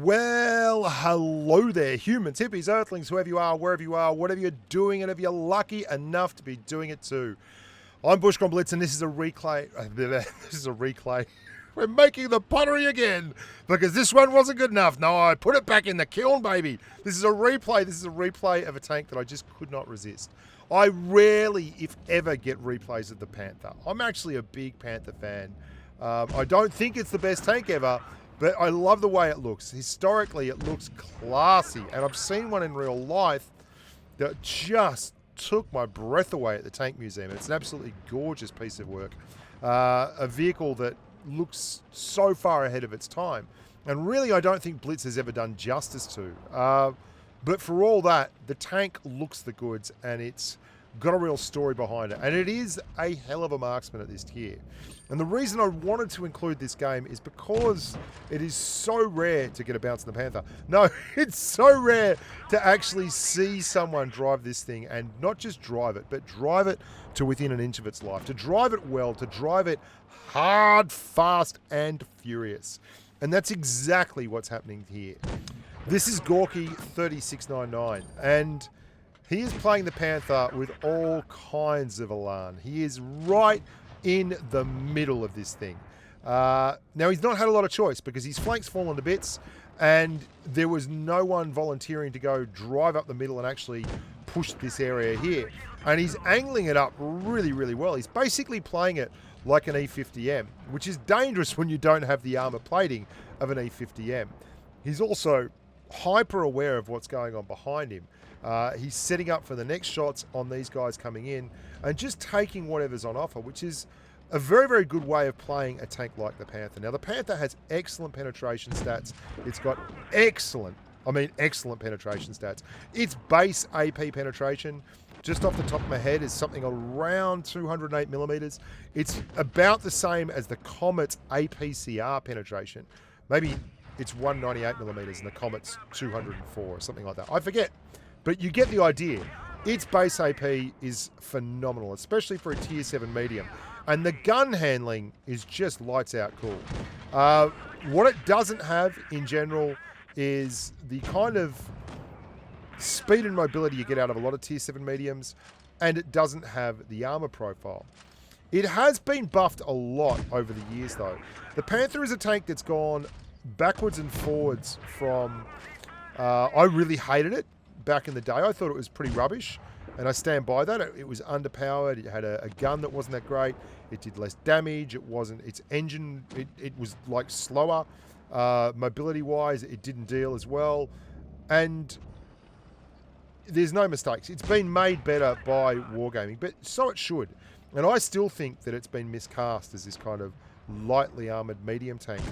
Well, hello there, humans, hippies, earthlings, whoever you are, wherever you are, whatever you're doing, and if you're lucky enough to be doing it too. I'm Bushka Blitz, and this is a replay. This is a replay. We're making the pottery again because this one wasn't good enough. No, I put it back in the kiln, baby. This is a replay. This is a replay of a tank that I just could not resist. I rarely, if ever, get replays of the Panther. I'm actually a big Panther fan. I don't think it's the best tank ever, but I love the way it looks. Historically, it looks classy, and I've seen one in real life that just took my breath away at the Tank Museum. It's an absolutely gorgeous piece of work. A vehicle that looks so far ahead of its time, and really I don't think Blitz has ever done justice to. But for all that, the tank looks the goods, and it's got a real story behind it, and it is a hell of a marksman at this tier. And the reason I wanted to include this game is because it is so rare to get a bounce in the Panther. No, it's so rare to actually see someone drive this thing, and not just drive it, but drive it to within an inch of its life, to drive it well, to drive it hard, fast, and furious. And that's exactly what's happening here. This is Gorky 3699, and he is playing the Panther with all kinds of elan. He is right in the middle of this thing. Now, he's not had a lot of choice because his flank's fallen to bits, and there was no one volunteering to go drive up the middle and actually push this area here. And he's angling it up really, really well. He's basically playing it like an E50M, which is dangerous when you don't have the armor plating of an E50M. He's also hyper aware of what's going on behind him. He's setting up for the next shots on these guys coming in and just taking whatever's on offer, which is a very, very good way of playing a tank like the Panther. Now, the Panther has excellent penetration stats. It's got excellent penetration stats. Its base AP penetration, just off the top of my head, is something around 208 millimeters. It's about the same as the Comet's APCR penetration. Maybe it's 198 millimeters and the Comet's 204 or something like that. I forget, but you get the idea. Its base AP is phenomenal, especially for a tier 7 medium. And the gun handling is just lights out cool. What it doesn't have in general is the kind of speed and mobility you get out of a lot of tier 7 mediums, and it doesn't have the armor profile. It has been buffed a lot over the years though. The Panther is a tank that's gone backwards and forwards from, I really hated it back in the day. I thought it was pretty rubbish, and I stand by that. It was underpowered. It had a gun that wasn't that great. It did less damage. It wasn't, its engine, it was like slower. Mobility wise, it didn't deal as well. And there's no mistakes. It's been made better by Wargaming, but so it should. And I still think that it's been miscast as this kind of lightly armored medium tank.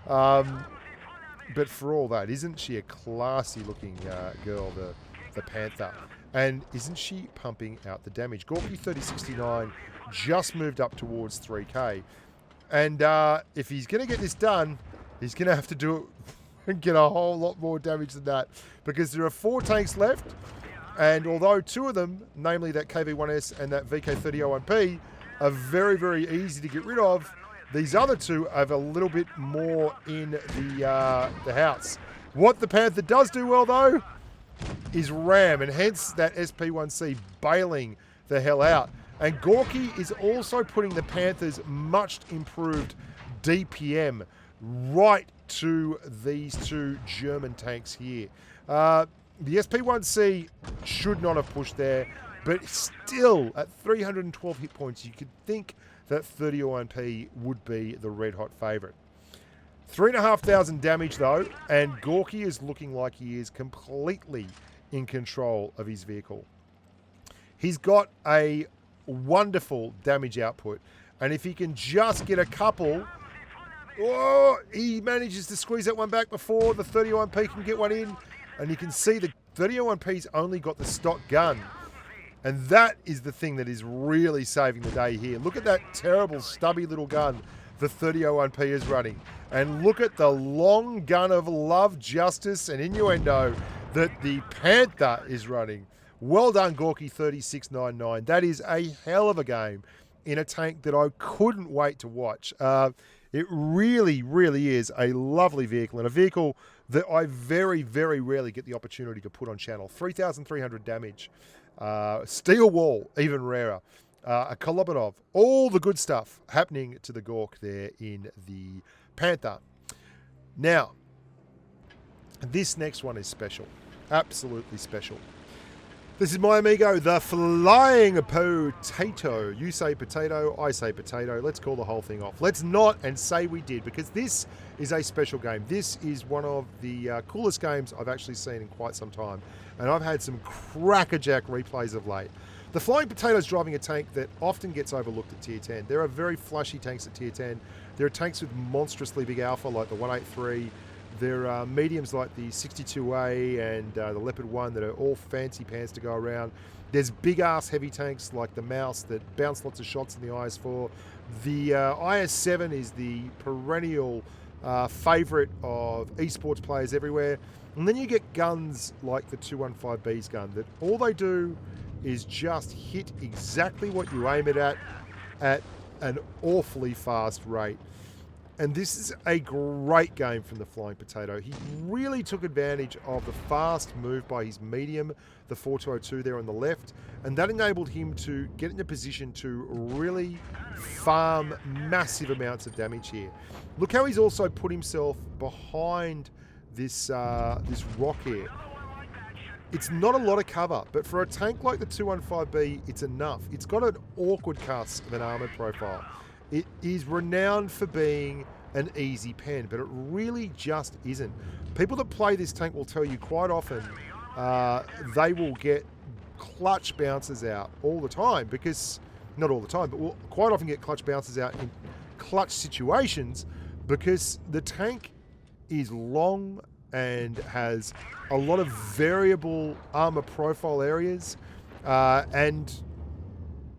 But for all that, isn't she a classy looking girl, the Panther? And isn't she pumping out the damage? Gorky 3069 just moved up towards 3K. And if he's going to get this done, he's going to have to do it and get a whole lot more damage than that, because there are 4 tanks left. And although 2 of them, namely that KV-1S and that VK3001P, are very, very easy to get rid of, these other 2 have a little bit more in the house. What the Panther does do well, though, is ram, and hence that SP1C bailing the hell out. And Gorky is also putting the Panther's much improved DPM right to these 2 German tanks here. The SP1C should not have pushed there, but still, at 312 hit points, you could think that 3001P would be the red-hot favourite. 3,500 damage, though, and Gorky is looking like he is completely in control of his vehicle. He's got a wonderful damage output, and if he can just get a couple... Oh, he manages to squeeze that one back before the 31P can get one in, and you can see the 31P's only got the stock gun. And that is the thing that is really saving the day here. Look at that terrible stubby little gun the 3001P is running. And look at the long gun of love, justice, and innuendo that the Panther is running. Well done, Gorky 3699. That is a hell of a game in a tank that I couldn't wait to watch. It really, really is a lovely vehicle, and a vehicle that I very, very rarely get the opportunity to put on channel. 3,300 damage. Steel wall, even rarer. A Kolobotov. All the good stuff happening to the Gork there in the Panther. Now, this next one is special. Absolutely special. This is my amigo, the Flying Potato. You say potato, I say potato. Let's call the whole thing off. Let's not and say we did, because this is a special game. This is one of the coolest games I've actually seen in quite some time. And I've had some crackerjack replays of late. The Flying Potato is driving a tank that often gets overlooked at Tier 10. There are very flashy tanks at Tier 10. There are tanks with monstrously big alpha like the 183. There are mediums like the 62A and the Leopard 1 that are all fancy pants to go around. There's big-ass heavy tanks like the Mouse that bounce lots of shots in the IS-4. The IS-7 is the perennial favourite of esports players everywhere. And then you get guns like the 215B's gun that all they do is just hit exactly what you aim it at an awfully fast rate. And this is a great game from the Flying Potato. He really took advantage of the fast move by his medium, the 4202 there on the left, and that enabled him to get in a position to really farm massive amounts of damage here. Look how he's also put himself behind this rock here. It's not a lot of cover, but for a tank like the 215B, it's enough. It's got an awkward cusp of an armoured profile. It is renowned for being an easy pen, but it really just isn't. People that play this tank will tell you quite often they will get clutch bounces out all the time, because, not all the time, but will quite often get clutch bounces out in clutch situations because the tank is long and has a lot of variable armor profile areas and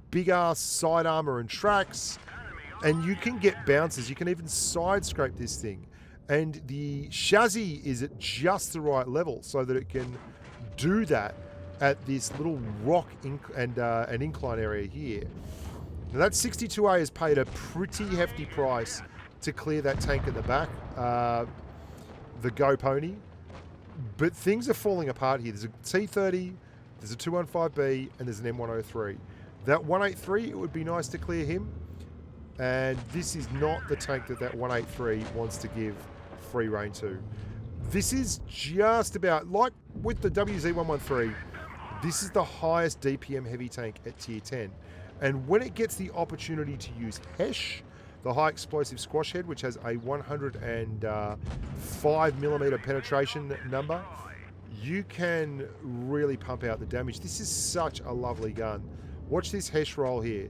big ass side armor and tracks. And you can get bounces. You can even side scrape this thing. And the chassis is at just the right level so that it can do that at this little rock and an incline area here. Now that 62A has paid a pretty hefty price to clear that tank at the back, the Go Pony. But things are falling apart here. There's a T30, there's a 215B, and there's an M103. That 183, it would be nice to clear him. And this is not the tank that 183 wants to give free rein to. This is just about, like with the WZ113, this is the highest DPM heavy tank at Tier 10. And when it gets the opportunity to use HESH, the high explosive squash head, which has a 105mm penetration number, you can really pump out the damage. This is such a lovely gun. Watch this HESH roll here.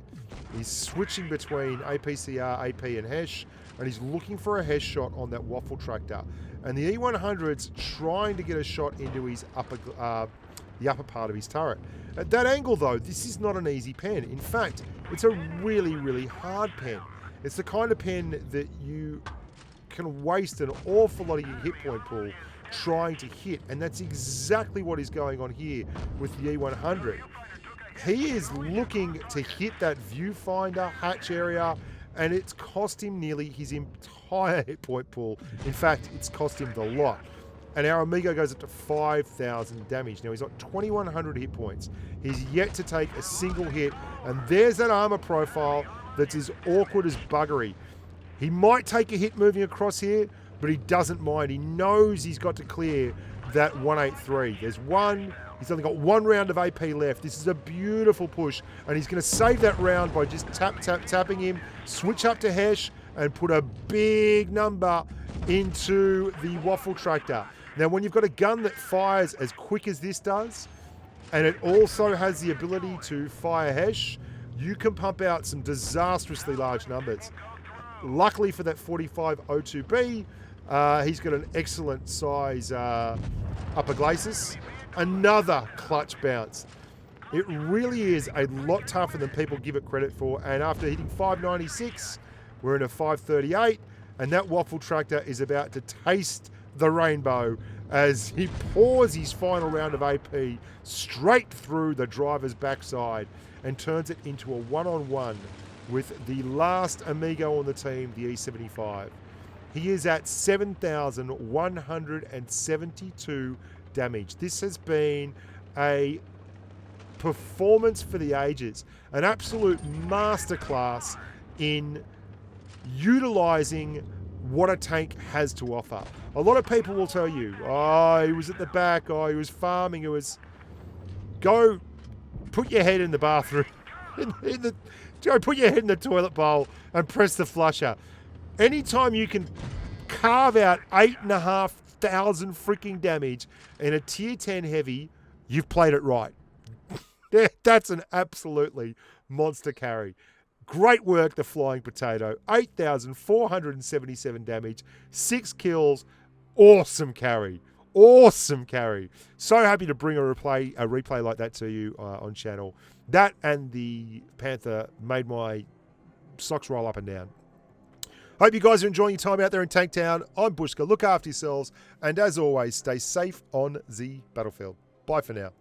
He's switching between APCR, AP, and HESH, and he's looking for a HESH shot on that waffle tractor. And the E100's trying to get a shot into his the upper part of his turret. At that angle, though, this is not an easy pen. In fact, it's a really, really hard pen. It's the kind of pen that you can waste an awful lot of your hit point pool trying to hit, and that's exactly what is going on here with the E100. He is looking to hit that viewfinder hatch area, and it's cost him nearly his entire hit point pool. In fact, it's cost him the lot. And our amigo goes up to 5,000 damage. Now, he's got 2,100 hit points. He's yet to take a single hit, and there's that armor profile that's as awkward as buggery. He might take a hit moving across here, but he doesn't mind. He knows he's got to clear that 183. There's one. He's only got one round of AP left. This is a beautiful push, and he's going to save that round by just tapping him, switch up to HESH, and put a big number into the waffle tractor. Now, when you've got a gun that fires as quick as this does, and it also has the ability to fire HESH, you can pump out some disastrously large numbers. Luckily for that 4502B, he's got an excellent size upper glacis. Another clutch bounce. It really is a lot tougher than people give it credit for, and after hitting 596, we're in a 538, and that waffle tractor is about to taste the rainbow as he pours his final round of AP straight through the driver's backside and turns it into a one-on-one with the last Amigo on the team, the E75. He is at 7,172 damage. This has been a performance for the ages. An absolute masterclass in utilizing what a tank has to offer. A lot of people will tell you, oh, he was at the back, oh, he was farming, it was... Go put your head in the bathroom, go put your head in the toilet bowl and press the flusher. Anytime you can carve out 8,500 freaking damage in a tier 10 heavy, you've played it right. That's an absolutely monster carry. Great work, the Flying Potato. 8,477 damage, 6 kills. Awesome carry. Awesome carry. So happy to bring a replay like that to you on channel. That and the Panther made my socks roll up and down. Hope you guys are enjoying your time out there in Tank Town. I'm Bushka. Look after yourselves. And as always, stay safe on the battlefield. Bye for now.